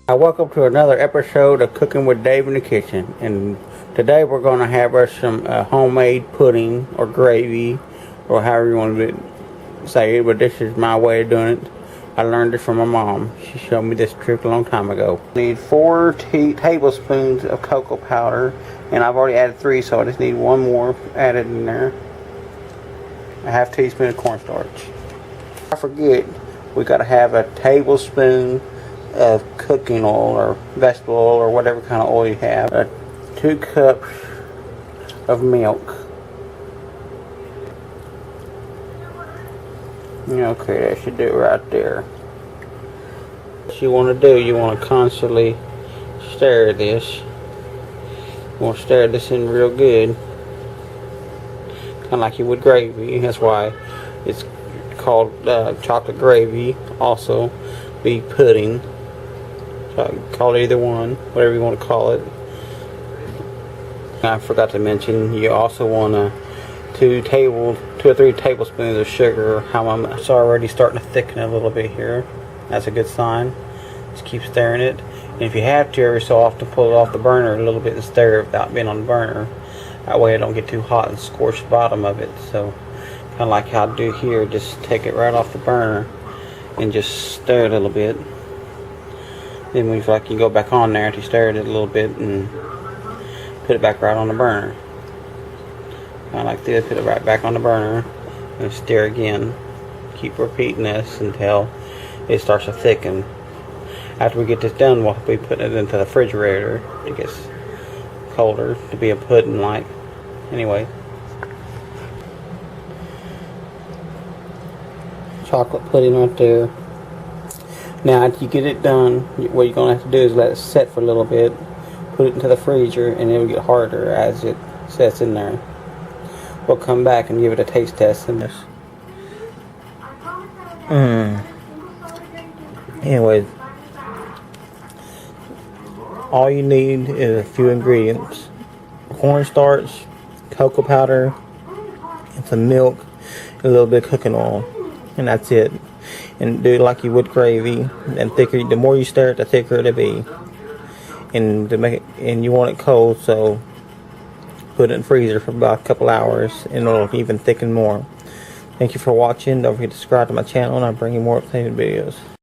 Welcome to another episode of Cooking with Dave in the Kitchen, and today we're going to have us some homemade pudding or gravy or however you want to say it, but this is my way of doing it. I learned it from my mom. She showed me this trick a long time ago. I need 4 tablespoons of cocoa powder, and I've already added 3, so I just need 1 more added in there. A half teaspoon of cornstarch. I forget, we got to have a tablespoon of cooking oil or vegetable oil or whatever kind of oil you have. 2 cups of milk. Okay, that should do it right there. What you want to do, you want to constantly stir this. You want to stir this in real good, kind of like you would gravy. That's why it's called chocolate gravy. Also, be pudding. Call it either one, whatever you want to call it. I forgot to mention, you also want 2 or 3 tablespoons of sugar. It's already starting to thicken a little bit here. That's a good sign. Just keep stirring it. And if you have to, every so often, pull it off the burner a little bit and stir it without being on the burner. That way it don't get too hot and scorch the bottom of it. So, kind of like how I do here, just take it right off the burner and just stir it a little bit. Then when you feel like you go back on there, to stir it a little bit and put it back right on the burner. Kind of like this, put it right back on the burner and stir again. Keep repeating this until it starts to thicken. After we get this done, we'll be putting it into the refrigerator. It gets colder to be a pudding like. Anyway. Chocolate pudding right there. Now, after you get it done, what you're going to have to do is let it set for a little bit, put it into the freezer, and it'll get harder as it sets in there. We'll come back and give it a taste test in this. Anyways, all you need is a few ingredients: cornstarch, cocoa powder, and some milk, and a little bit of cooking oil, and that's it. And do it like you would gravy, and thicker. The more you stir it, the thicker it'll be. And you want it cold, so put it in the freezer for about a couple hours, and it'll even thicken more. Thank you for watching. Don't forget to subscribe to my channel, and I'll bring you more updated videos.